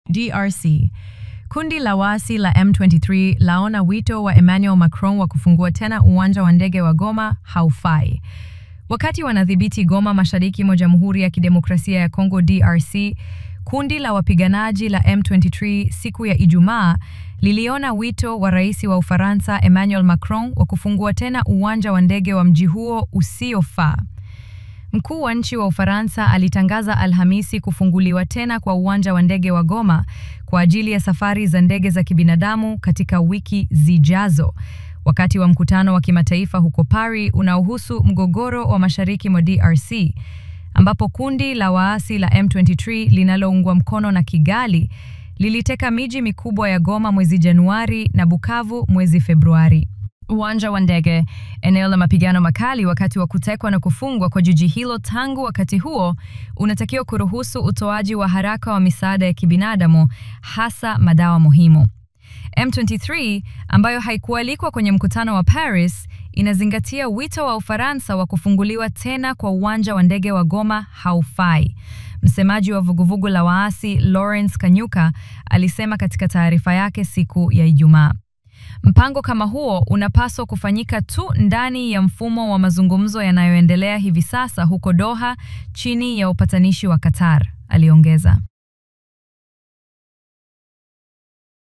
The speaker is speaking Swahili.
DRC. Kundi la waasi la M23 laona wito wa Emmanuel Macron wa kufungua tena uwanja wa ndege wa Goma haufai. Wakati wanadhibiti Goma, mashariki mwa Jamhuri ya Kidemokrasia ya Kongo DRC, kundi la wapiganaji la M23 siku ya Ijumaa liliona wito wa Rais wa Ufaransa Emmanuel Macron wa kufungua tena uwanja wa ndege wa mji huo usiofaa. Mkuu wa nchi wa Ufaransa alitangaza Alhamisi kufunguliwa tena kwa uwanja wa ndege wa Goma kwa ajili ya safari za ndege za kibinadamu katika wiki zijazo, wakati wa mkutano wa kimataifa huko Paris unaohusu mgogoro wa mashariki mwa DRC, ambapo kundi la waasi la M23 linaloungwa mkono na Kigali liliteka miji mikubwa ya Goma mwezi Januari na Bukavu mwezi Februari. Uwanja wa ndege, eneo la mapigano makali wakati wa kutekwa na kufungwa kwa jiji hilo tangu wakati huo, unatakiwa kuruhusu utoaji wa haraka wa misaada ya kibinadamu, hasa madawa muhimu. M23, ambayo haikualikwa kwenye mkutano wa Paris, inazingatia wito wa Ufaransa wa kufunguliwa tena kwa uwanja wa ndege wa Goma haufai. Msemaji wa vuguvugu la waasi Lawrence Kanyuka alisema katika taarifa yake siku ya Ijumaa. Mpango kama huo unapaswa kufanyika tu ndani ya mfumo wa mazungumzo yanayoendelea hivi sasa huko Doha chini ya upatanishi wa Qatar, aliongeza.